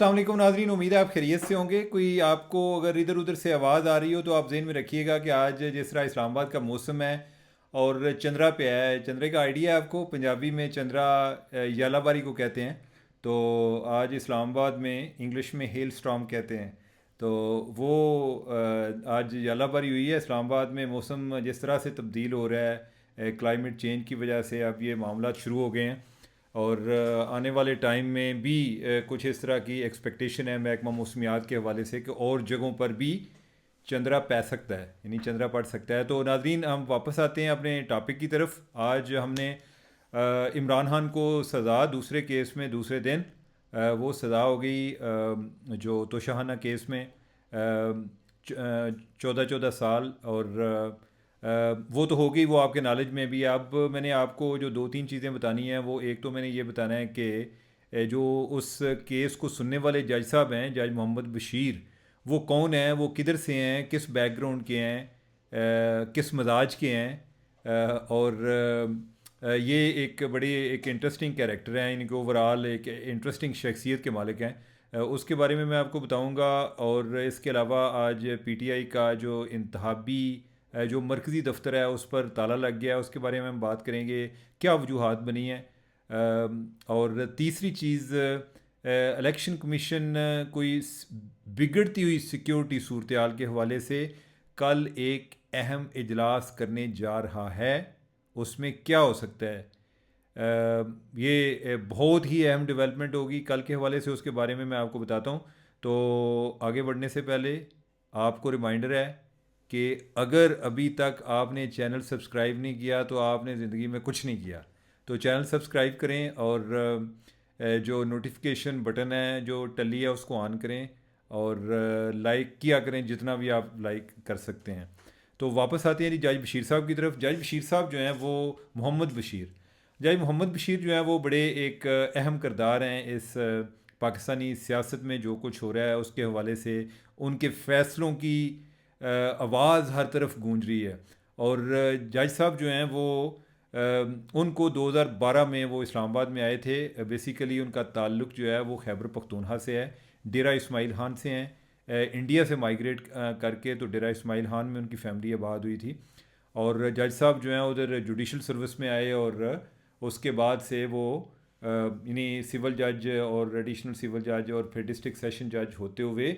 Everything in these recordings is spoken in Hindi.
अस्सलाम वालेकुम नाज़रीन, उम्मीद है आप खैरियत से होंगे। कोई आपको अगर इधर उधर से आवाज़ आ रही हो तो आप जहन में रखिएगा कि आज जिस तरह इस्लामाबाद का मौसम है और चंद्रा पे है। चंद्रे का आइडिया है आपको? पंजाबी में चंद्रा यालाबारी को कहते हैं। तो आज इस्लामाबाद में इंग्लिश में हेल स्टॉर्म कहते हैं। तो वो आज यालाबारी हुई है इस्लामाबाद में। मौसम जिस तरह से तब्दील हो रहा है क्लाइमेट चेंज की वजह से, अब ये मामला शुरू हो गए हैं और आने वाले टाइम में भी कुछ इस तरह की एक्सपेक्टेशन है महकमा मौसमियात के हवाले से कि और जगहों पर भी चंद्रा पै सकता है, यानी चंद्रा पड़ सकता है। तो नाज़रीन, हम वापस आते हैं अपने टॉपिक की तरफ। आज हमने इमरान खान को सज़ा, दूसरे केस में दूसरे दिन वो सज़ा हो गई जो तोशाहाना केस में 14-14 साल। और वो तो हो गई, वो आपके नॉलेज में भी। अब मैंने आपको जो दो तीन चीज़ें बतानी हैं, वो एक तो मैंने ये बताना है कि जो उस केस को सुनने वाले जज साहब हैं, जज मोहम्मद बशीर, वो कौन हैं, वो किधर से हैं, किस बैकग्राउंड के हैं, किस मजाज के हैं। और ये एक बड़ी एक इंटरेस्टिंग कैरेक्टर हैं, इनके ओवरऑल एक इंटरेस्टिंग शख्सियत के मालिक हैं। उसके बारे में मैं आपको बताऊंगा। और इसके अलावा आज पीटीआई का जो इंतहाबी जो मरकज़ी दफ्तर है उस पर ताला लग गया है, उसके बारे में हम बात करेंगे, क्या वजूहात बनी हैं। और तीसरी चीज़, इलेक्शन कमीशन कोई बिगड़ती हुई सिक्योरिटी सूरत हाल के हवाले से कल एक अहम इजलास करने जा रहा है। उसमें क्या हो सकता है, ये बहुत ही अहम डेवलपमेंट होगी कल के हवाले से, उसके बारे में मैं आपको बताता हूँ। तो आगे बढ़ने से पहले आपको रिमाइंडर है कि अगर अभी तक आपने चैनल सब्सक्राइब नहीं किया तो आपने ज़िंदगी में कुछ नहीं किया। तो चैनल सब्सक्राइब करें और जो नोटिफिकेशन बटन है जो टली है उसको ऑन करें और लाइक किया करें जितना भी आप लाइक कर सकते हैं। तो वापस आते हैं जी जज बशीर साहब की तरफ। जज बशीर साहब जो हैं वो मोहम्मद बशीर, जज मोहम्मद बशीर जो है वो बड़े एक अहम किरदार हैं इस पाकिस्तानी सियासत में। जो कुछ हो रहा है उसके हवाले से उनके फ़ैसलों की आवाज़ हर तरफ गूंज रही है। और जज साहब जो हैं वो उनको 2012 में वो इस्लामाबाद में आए थे। बेसिकली उनका ताल्लुक़ जो है वो खैबर पख्तूनख्वा से है, डेरा इस्माइल खान से हैं। इंडिया से माइग्रेट करके तो डेरा इस्माइल खान में उनकी फैमिली आबाद हुई थी। और जज साहब जो हैं उधर जुडिशल सर्विस में आए और उसके बाद से वो इन्हीं सिविल जज और एडिशनल सिविल जज और फिर डिस्ट्रिक्ट सेशन जज होते हुए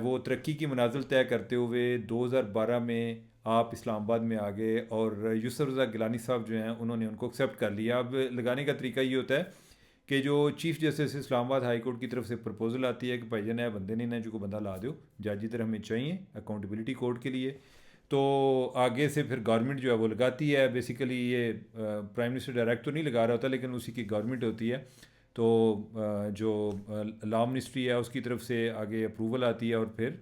वो तरक्की की मनाजिल तय करते हुए 2012 में आप इस्लामाबाद में आ गए। और यूसुफ रज़ा गिलानी साहब जो हैं उन्होंने उनको एक्सेप्ट कर लिया। अब लगाने का तरीका ये होता है कि जो chief justice Islamabad high court की तरफ से प्रपोजल आती है कि भाई जन है बंदे नहीं ना जो को बंदा ला दो, जज इधर हमें चाहिए अकाउंटेबिलिटी कोर्ट के लिए। तो आगे से फिर गवर्नमेंट जो है वो लगाती है। बेसिकली ये प्राइम मिनिस्टर डायरेक्ट तो नहीं लगा रहा होता, लेकिन उसी की गवर्नमेंट होती है। तो जो लॉ मिनिस्ट्री है उसकी तरफ से आगे अप्रूवल आती है और फिर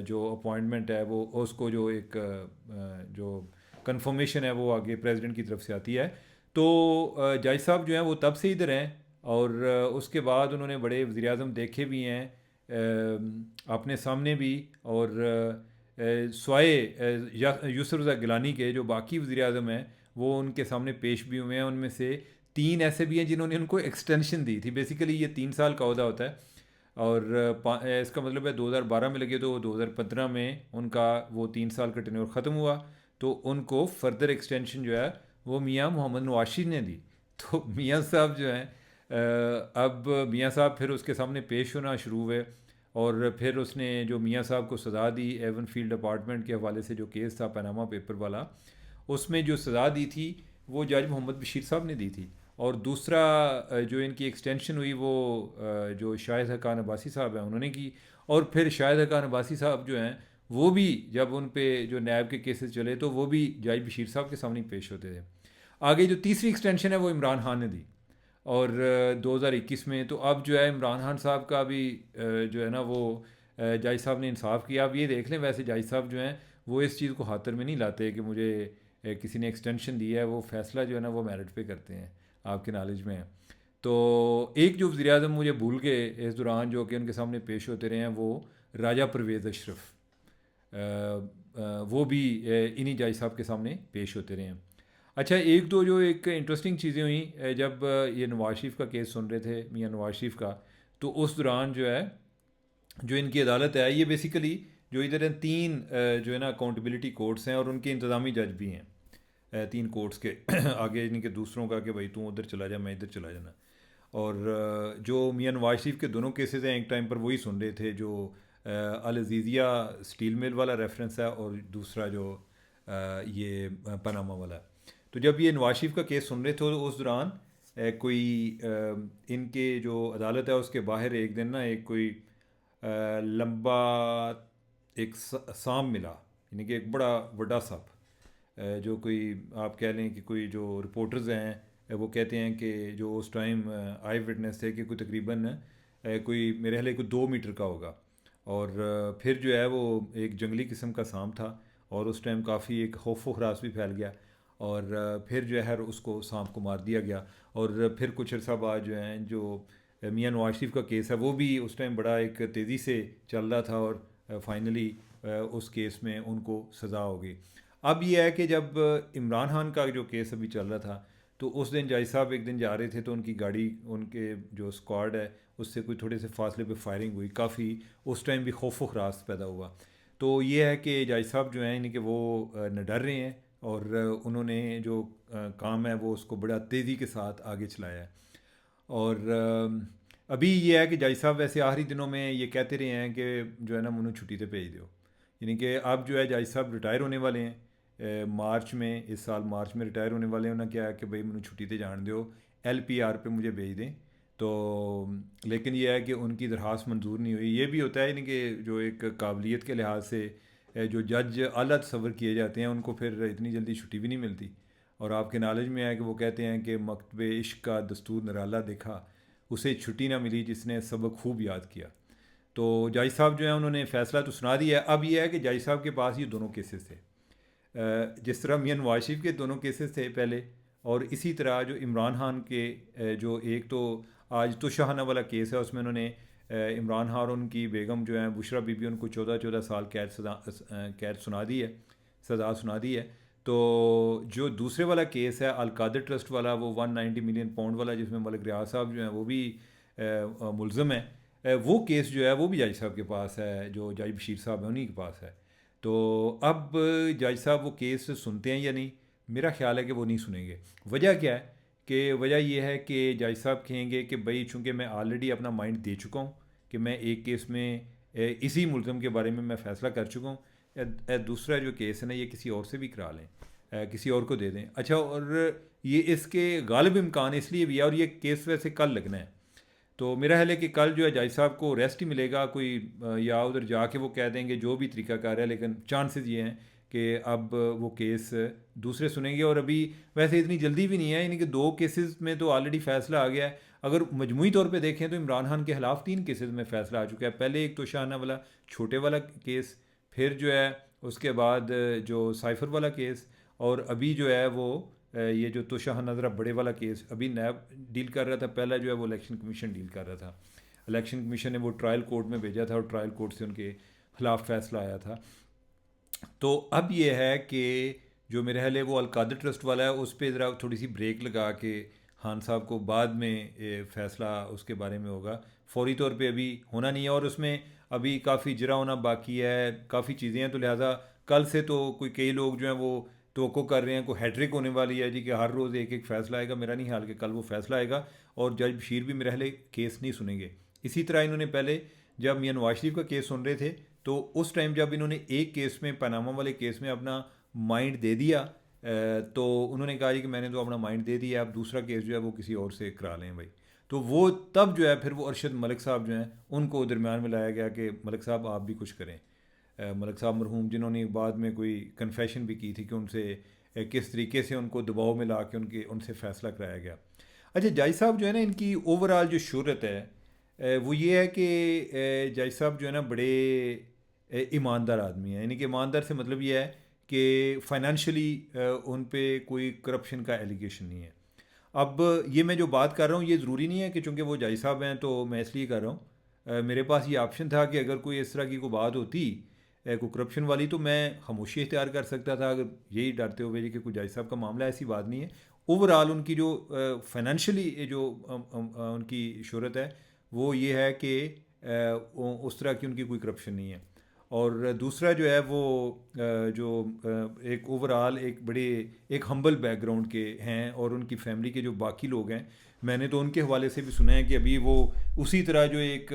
जो अपॉइंटमेंट है वो उसको जो एक जो कंफर्मेशन है वो आगे प्रेसिडेंट की तरफ से आती है। तो जज साहब जो हैं वो तब से इधर हैं और उसके बाद उन्होंने बड़े वज़ीर आज़म देखे भी हैं अपने सामने भी। और स्वाए यूसुफ रज़ा गिलानी के जो बाकी वज़ीर आज़म हैं वो उनके सामने पेश भी हुए हैं। उनमें से 3 ऐसे भी हैं जिन्होंने उनको एक्सटेंशन दी थी। बेसिकली ये 3 साल का अहदा होता है और इसका मतलब है 2012 में लगे तो 2015 में उनका वो 3 साल का टेन्योर ख़त्म हुआ। तो उनको फर्दर एक्सटेंशन जो है वो मियाँ मोहम्मद नवाशी ने दी। तो मियाँ साहब जो हैं अब मियाँ साहब फिर उसके सामने पेश होना शुरू हुए और फिर उसने जो मियाँ साहब को सज़ा दी एवन फील्ड अपार्टमेंट के हवाले से जो केस था पनामा पेपर वाला, उसमें जो सज़ा दी थी वो जज मोहम्मद बशीर साहब ने दी थी। और दूसरा जो इनकी एक्सटेंशन हुई वो जो शाहिद हक़ान अब्बासी साहब हैं उन्होंने की। और फिर शाहिद हक़ान अब्बासी साहब जो हैं वो भी जब उन पे जो नैब के केसेस चले तो वो भी जज बशीर साहब के सामने पेश होते थे। आगे जो तीसरी एक्सटेंशन है वो इमरान खान ने दी और 2021 में। तो अब जो है इमरान खान साहब का भी जो है ना वो जज साहब ने इंसाफ किया। अब ये देख लें, वैसे जज साहब जो हैं वो इस चीज़ को हाथर में नहीं लाते कि मुझे किसी ने एक्सटेंशन दी है। वो फ़ैसला जो है ना वो मेरिट पे करते हैं, आपके नॉलेज में है। तो एक जो वज़ीर आज़म मुझे भूल के इस दौरान जो कि उनके सामने पेश होते रहे हैं वो राजा परवेज़ अशरफ, वो भी इन्हीं जज साहब के सामने पेश होते रहे हैं। अच्छा, एक दो जो एक इंटरेस्टिंग चीज़ें हुई जब ये नवाज शरीफ का केस सुन रहे थे, मियाँ नवाज शरीफ का, तो उस दौरान जो है, जो इनकी अदालत है, ये बेसिकली जो इधर हैं तीन जो है ना अकाउंटेबिलिटी कोर्ट्स हैं और उनके इंतज़ामी जज भी हैं, तीन कोर्ट्स के आगे इनके दूसरों का कि भाई तू उधर चला जा, मैं इधर चला जाना। और जो मियां नवाज शरीफ के दोनों केसेस हैं, एक टाइम पर वही सुन रहे थे, जो अल अज़ीज़िया स्टील मिल वाला रेफरेंस है और दूसरा जो ये पनामा वाला है। तो जब ये नवाज शरीफ का केस सुन रहे थे, तो उस दौरान कोई इनके जो अदालत है उसके बाहर एक दिन ना एक कोई लंबा एक सांप मिला, यानी कि एक बड़ा बड़ा सांप, जो कोई आप कह लें कि कोई जो रिपोर्टर्स हैं वो कहते हैं कि जो उस टाइम आई विटनेस थे कि कोई तकरीबन कोई मेरे ख्याल कोई 2 मीटर का होगा। और फिर जो है वो एक जंगली किस्म का सांप था और उस टाइम काफ़ी एक खौफ व हरास भी फैल गया। और फिर जो है उसको सांप को मार दिया गया। और फिर कुछ अर्सा बाद जो है जो मियां नवाज शरीफ का केस है वो भी उस टाइम बड़ा एक तेज़ी से चल रहा था और फाइनली उस केस में उनको सज़ा हो गई। अब ये है कि जब इमरान खान का जो केस अभी चल रहा था, तो उस दिन जज साहब एक दिन जा रहे थे, तो उनकी गाड़ी, उनके जो स्क्वाड है उससे कोई थोड़े से फासले पे फायरिंग हुई, काफ़ी उस टाइम भी खौफ व खरास पैदा हुआ। तो ये है कि जज साहब जो हैं इनके वो न डर रहे हैं और उन्होंने जो काम है वो उसको बड़ा तेज़ी के साथ आगे चलाया है। और अभी ये है कि जज साहब वैसे आखिरी दिनों में ये कहते रहे हैं कि जो है ना मुझे छुट्टी पे भेज दो, यानी कि अब जो है जज साहब रिटायर होने वाले हैं मार्च में, इस साल मार्च में रिटायर होने वाले हैं। उन्होंने क्या है कि भाई मुझे छुट्टी पे जान दो, LPR पे मुझे भेज दें। तो लेकिन यह है कि उनकी दरख्वास्त मंजूर नहीं हुई। ये भी होता है यानी कि जो एक काबिलियत के लिहाज से जो जज आला तस्वर किए जाते हैं उनको फिर इतनी जल्दी छुट्टी भी नहीं मिलती। और आपके नॉलेज में है कि वो कहते हैं कि मकतब इश्क का दस्तूर निराला देखा, उसे छुट्टी ना मिली जिसने सबक खूब याद किया। तो जज साहब जो है उन्होंने फ़ैसला तो सुना दिया है। अब यह है कि जज साहब के पास ये दोनों केसेस थे, जिस तरह मियां नवाज शरीफ के दोनों केसेस थे पहले, और इसी तरह जो इमरान खान के जो एक तो आज तो शाहाना वाला केस है उसमें उन्होंने इमरान खान और उनकी बेगम जो है बुशरा बीबी, उनको 14-14 साल कैद सुना दी है, सज़ा सुना दी है। तो जो दूसरे वाला केस है अलकादर ट्रस्ट वाला, वो 190 मिलियन पाउंड वाला, जिसमें मलिक रियाज साहब जो हैं वो भी मुलज़म है, वो केस जो है वो भी जज साहब के पास है, जो जज बशीर साहब हैं उन्हीं के पास है। तो अब जज साहब वो केस सुनते हैं या नहीं, मेरा ख्याल है कि वो नहीं सुनेंगे। वजह क्या है कि वजह ये है कि जज साहब कहेंगे कि भाई चूँकि मैं ऑलरेडी अपना माइंड दे चुका हूँ कि मैं एक केस में इसी मुलज़म के बारे में मैं फ़ैसला कर चुका हूँ, दूसरा जो केस है ना ये किसी और से भी करा लें, किसी और को दे दें। अच्छा, और ये इसके गालिब इम्कान इसलिए भी है, और ये केस वैसे कल लगना है, तो मेरा ख्याल है कि कल जो है जज साहब को रेस्ट ही मिलेगा कोई, या उधर जाके वो कह देंगे जो भी तरीका कार है, लेकिन चांसेस ये हैं कि अब वो केस दूसरे सुनेंगे। और अभी वैसे इतनी जल्दी भी नहीं है, यानी कि 2 केसेस में तो ऑलरेडी फ़ैसला आ गया है। अगर मजमूई तौर पे देखें तो इमरान खान के ख़िलाफ़ 3 केसेस में फ़ैसला आ चुका है। पहले एक तो शाहाना वाला छोटे वाला केस, फिर जो है उसके बाद जो साइफर वाला केस, और अभी जो है वो ये जो तोशाह नजरा बड़े वाला केस अभी नैब डील कर रहा था। पहला जो है वो इलेक्शन कमीशन डील कर रहा था। इलेक्शन कमीशन ने वो ट्रायल कोर्ट में भेजा था और ट्रायल कोर्ट से उनके खिलाफ फैसला आया था। तो अब ये है कि जो मेरे ख्याल है वो अलकादर ट्रस्ट वाला है, उस पर ज़रा थोड़ी सी ब्रेक लगा के खान साहब को बाद में फ़ैसला उसके बारे में होगा, फौरी तौर पे अभी होना नहीं है। और उसमें अभी काफ़ी जरा होना बाकी है, काफ़ी चीज़ें हैं। तो लिहाजा कल से तो कोई कई लोग जो हैं वो तो कर रहे हैं कोई हैट्रिक होने वाली है जी, कि हर रोज़ एक एक फ़ैसला आएगा। मेरा नहीं ख्याल कि कल वो फ़ैसला आएगा, और जज बशीर भी मेरे ख्याल केस नहीं सुनेंगे। इसी तरह इन्होंने पहले जब मियां नवाज शरीफ का केस सुन रहे थे, तो उस टाइम जब इन्होंने एक केस में, पनामा वाले केस में अपना माइंड दे दिया, तो उन्होंने कहा जी कि मैंने तो अपना माइंड दे दिया, अब दूसरा केस जो है वो किसी और से करा लें भाई। तो वो तब जो है फिर वो अरशद मलिक साहब जो हैं उनको दरमियान में लाया गया कि मलिक साहब आप भी कुछ करें। मलिक साहब मरहूम, जिन्होंने बाद में कोई कन्फेशन भी की थी कि उनसे किस तरीके से उनको दबाव में ला के उनसे फ़ैसला कराया गया। अच्छा, जज साहब जो है ना इनकी ओवरऑल जो शोहरत है वो ये है कि जज साहब जो है ना बड़े ईमानदार आदमी हैं। यानी कि ईमानदार से मतलब ये है कि फाइनेंशियली उन पे कोई करप्शन का एलिगेशन नहीं है। अब ये मैं जो बात कर रहा हूँ ये ज़रूरी नहीं है कि चूँकि वो जज साहब हैं तो मैं इसलिए कर रहा हूँ। मेरे पास ये ऑप्शन था कि अगर कोई इस तरह की कोई बात होती कोई करप्शन वाली, तो मैं खामोशी इख्तियार कर सकता था, अगर यही डरते हुए कि कोई जज साहब का मामला, ऐसी बात नहीं है। ओवरऑल उनकी जो फाइनेंशियली जो उनकी शोहरत है वो ये है कि उस तरह की उनकी कोई करप्शन नहीं है। और दूसरा जो है वो जो एक ओवरऑल एक बड़े एक हम्बल बैकग्राउंड के हैं, और उनकी फैमिली के जो बाकी लोग हैं, मैंने तो उनके हवाले से भी सुना है कि अभी वो उसी तरह जो एक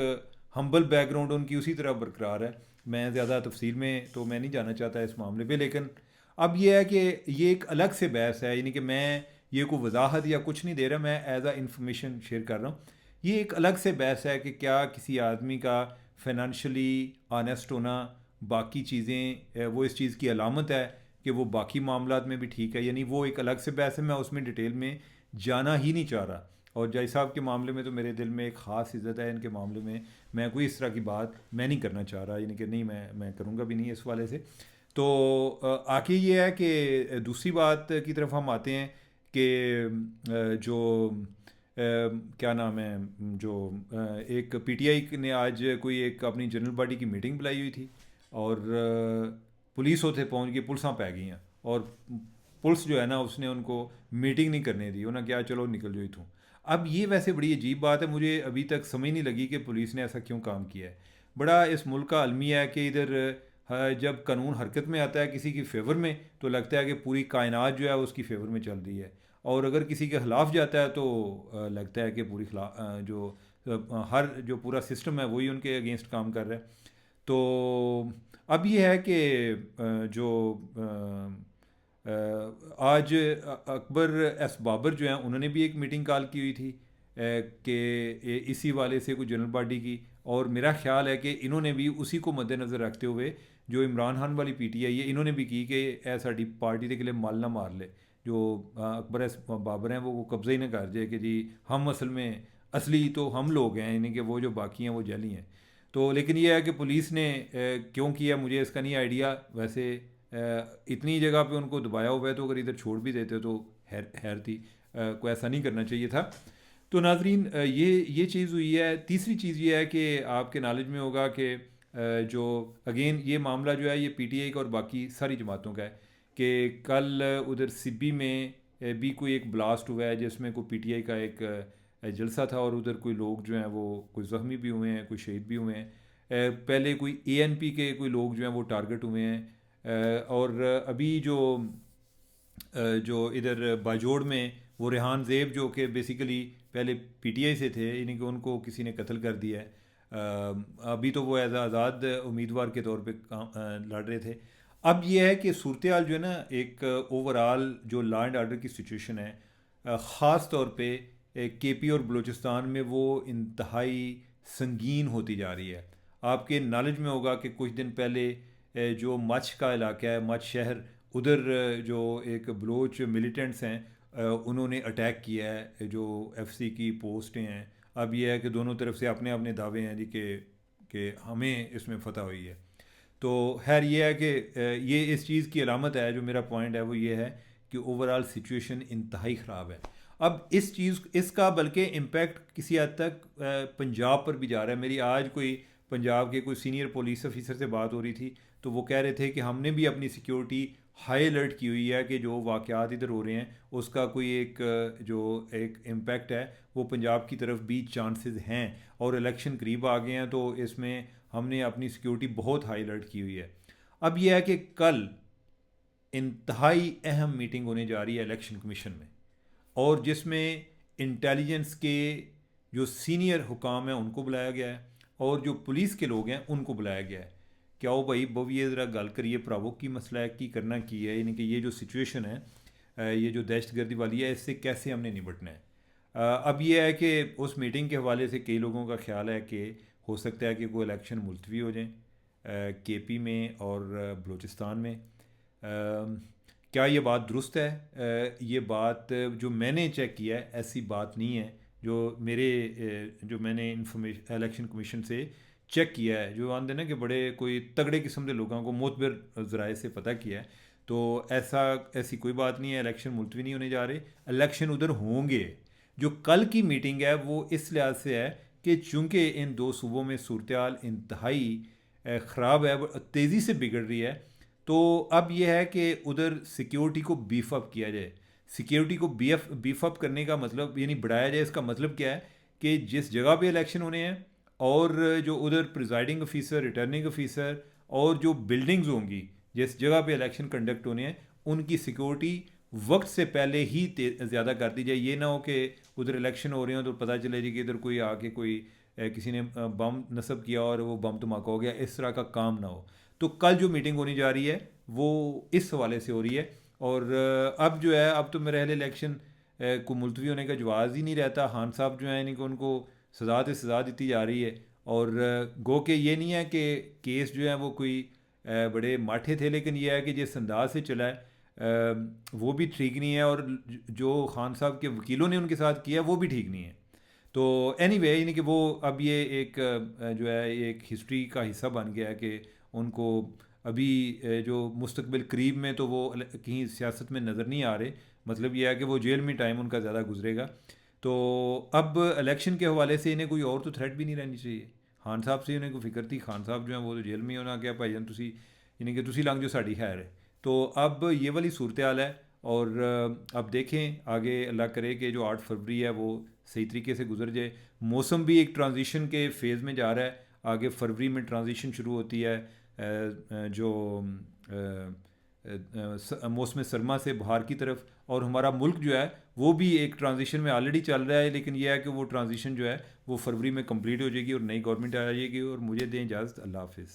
हम्बल बैकग्राउंड उनकी उसी तरह बरकरार है। मैं ज़्यादा तफसील में तो मैं नहीं जाना चाहता इस मामले पे, लेकिन अब ये है कि ये एक अलग से बहस है, यानी कि मैं ये कोई वजाहत या कुछ नहीं दे रहा, मैं एज आ इंफॉर्मेशन शेयर कर रहा हूँ। ये एक अलग से बहस है कि क्या किसी आदमी का फाइनेंशियली ऑनेस्ट होना, बाकी चीज़ें वो इस चीज़ की अलामत है कि वो बाकी मामलात में भी ठीक है, यानी वो एक अलग से बहस है। मैं उसमें डिटेल में जाना ही नहीं चाह रहा। और जय साहब के मामले में तो मेरे दिल में एक ख़ास इज़्ज़त है, इनके मामले में मैं कोई इस तरह की बात मैं नहीं करना चाह रहा, यानी कि नहीं, मैं करूँगा भी नहीं इस वाले से। तो आगे ये है कि दूसरी बात की तरफ हम आते हैं कि जो क्या नाम है, जो एक पीटीआई ने आज कोई एक अपनी जनरल बॉडी की मीटिंग बुलाई हुई थी, और पुलिस उसे पहुंच गई, पुलिसां पै गई, और पुलिस जो है ना उसने उनको मीटिंग नहीं करने दी, उन्हें क्या चलो निकल जो इथों। अब ये वैसे बड़ी अजीब बात है, मुझे अभी तक समझ नहीं लगी कि पुलिस ने ऐसा क्यों काम किया है। बड़ा इस मुल्क का अलमिया है कि इधर जब कानून हरकत में आता है किसी की फेवर में, तो लगता है कि पूरी कायनात जो है उसकी फेवर में चल रही है, और अगर किसी के ख़िलाफ़ जाता है तो लगता है कि पूरी जो हर जो पूरा सिस्टम है वही उनके अगेंस्ट काम कर रहा है। तो अब ये है कि जो आज अकबर एस बाबर जो हैं उन्होंने भी एक मीटिंग कॉल की हुई थी कि इसी वाले से कोई जनरल बॉडी की, और मेरा ख्याल है कि इन्होंने भी उसी को मद्देनज़र रखते हुए जो इमरान खान वाली पीटीआई है इन्होंने भी की कि ए साड़ी पार्टी के लिए माल ना मार ले, जो अकबर एस बाबर हैं वो कब्ज़ा ही ना कर जाए कि जी हम असल में असली तो हम लोग हैं, यानी कि वो जो बाकी हैं वो जली हैं। तो लेकिन ये है कि पुलिस ने क्यों किया मुझे इसका नहीं आइडिया। वैसे इतनी जगह पे उनको दबाया हुआ है, तो अगर इधर छोड़ भी देते तो हैर थी, को ऐसा नहीं करना चाहिए था। तो नाजरीन ये चीज़ हुई है। तीसरी चीज़ ये है कि आपके नॉलेज में होगा कि जो अगेन ये मामला जो है ये पीटीआई का और बाकी सारी जमातों का है कि कल उधर सिब्बी में भी कोई एक ब्लास्ट हुआ है जिसमें कोई पीटीआई का एक जलसा था, और उधर कोई लोग जो हैं वो कोई ज़ख्मी भी हुए हैं, कोई शहीद भी हुए हैं। पहले कोई एएनपी के कोई लोग जो हैं वो टारगेट हुए हैं, और अभी जो इधर बाजोड़ में वो रेहान ज़ेब जो कि बेसिकली पहले पीटीआई से थे, यानी कि उनको किसी ने कत्ल कर दिया है। अभी तो वो एज आज़ाद उम्मीदवार के तौर पे लड़ रहे थे। अब ये है कि सूरत हाल जो है ना एक ओवरऑल जो लॉ एंड आर्डर की सिचुएशन है, ख़ास तौर पे केपी और बलूचिस्तान में वो इंतहाई संगीन होती जा रही है। आपके नॉलेज में होगा कि कुछ दिन पहले जो मच का इलाका है, मच शहर, उधर जो एक बलोच मिलिटेंट्स हैं उन्होंने अटैक किया है जो एफसी की पोस्टें हैं। अब यह है कि दोनों तरफ से अपने अपने दावे हैं जी कि हमें इसमें फतह हुई है। तो खैर ये है कि ये इस चीज़ की अलामत है, जो मेरा पॉइंट है वो ये है कि ओवरऑल सिचुएशन इंतहाई ख़राब है। अब इस चीज़ इसका बल्कि इम्पेक्ट किसी हद तक पंजाब पर भी जा रहा है। मेरी आज कोई पंजाब के कोई सीनियर पुलिस ऑफिसर से बात हो रही थी, तो वो कह रहे थे कि हमने भी अपनी सिक्योरिटी हाई अलर्ट की हुई है कि जो वाक़यात इधर हो रहे हैं उसका कोई एक जो एक इम्पेक्ट है वो पंजाब की तरफ भी चांसेस हैं, और इलेक्शन करीब आ गए हैं तो इसमें हमने अपनी सिक्योरिटी बहुत हाई अलर्ट की हुई है। अब यह है कि कल इंतहाई अहम मीटिंग होने जा रही है इलेक्शन कमीशन में, और जिसमें इंटेलिजेंस के जो सीनियर हुकाम हैं उनको बुलाया गया है, और जो पुलिस के लोग हैं उनको बुलाया गया है। क्या हो भाई बविए ज़रा गल करिए भरावो की मसला है की करना की है, यानी कि ये जो सिचुएशन है ये जो दहशत गर्दी वाली है इससे कैसे हमने निपटना है। अब ये है कि उस मीटिंग के हवाले से कई लोगों का ख्याल है कि हो सकता है कि कोई इलेक्शन मुलतवी हो जाए केपी में और बलूचिस्तान में। क्या ये बात दुरुस्त है? ये बात जो मैंने चेक किया है ऐसी बात नहीं है। जो मेरे जो मैंने इंफॉर्मेशन इलेक्शन कमीशन से चेक किया है, जो आंदे ना कि बड़े कोई तगड़े किस्म के लोगों को मोतबर ज़राए से पता किया है, तो ऐसी कोई बात नहीं है। इलेक्शन मुलतवी नहीं होने जा रहे, इलेक्शन उधर होंगे। जो कल की मीटिंग है वो इस लिहाज से है कि चूँकि इन दो सूबों में सूरत हाल इंतहाई ख़राब है, तेज़ी से बिगड़ रही है, तो अब यह है कि उधर सिक्योरिटी को बीफ अप किया जाए। सिक्योरिटी को बीफ अप करने का मतलब यानी बढ़ाया जाए, इसका मतलब क्या है कि जिस जगह पे इलेक्शन होने हैं और जो उधर प्रिजाइडिंग ऑफिसर, रिटर्निंग ऑफिसर और जो बिल्डिंग्स होंगी जिस जगह पे इलेक्शन कंडक्ट होने हैं, उनकी सिक्योरिटी वक्त से पहले ही ज़्यादा कर दी जाए। ये ना हो कि उधर इलेक्शन हो रहे हो तो पता चले जी कि इधर कोई आके कोई किसी ने बम नस्ब किया और वो बम धमाका हो गया, इस तरह का काम ना हो। तो कल जो मीटिंग होने जा रही है वो इस हवाले से हो रही है। और अब जो है, अब तो मेरे ख्याल इलेक्शन को मुलतवी होने का जवाज़ ही नहीं रहता। खान साहब जो है यानी कि उनको सज़ा से सज़ा दी जा रही है। और गो के ये नहीं है कि केस जो है वो कोई बड़े माठे थे, लेकिन ये है कि जिस अंदाज से चला है वो भी ठीक नहीं है, और जो खान साहब के वकीलों ने उनके साथ किया वो भी ठीक नहीं है। तो एनीवे यानी कि वो अब ये एक जो है एक हिस्ट्री का हिस्सा बन गया है कि उनको अभी जो मुस्तकबिल करीब में तो वो कहीं सियासत में नज़र नहीं आ रहे। मतलब ये है कि वो जेल में टाइम उनका ज़्यादा गुजरेगा। तो अब इलेक्शन के हवाले से इन्हें कोई और तो थ्रेट भी नहीं रहनी चाहिए। खान साहब से उन्हें कोई फिक्र थी, खान साहब जो हैं वो तो जेल में होना गया भाईजान तुसी यानी कि तुसी लंघ जो साड़ी खैर है। तो अब ये वाली सूरत हाल है। और अब देखें आगे, अल्लाह करे कि जो 8 फरवरी है वो सही तरीके से गुजर जाए। मौसम भी एक ट्रांजिशन के फेज़ में जा रहा है। आगे फरवरी में ट्रांजिशन शुरू होती है जो मौसम सरमा से बाहर की तरफ। और हमारा मुल्क जो है वो भी एक ट्रांजिशन में ऑलरेडी चल रहा है, लेकिन यह है कि वो ट्रांजिशन जो है वो फरवरी में कंप्लीट हो जाएगी और नई गवर्नमेंट आ जाएगी। और मुझे दें इजाज़त, अल्लाह हाफिज़।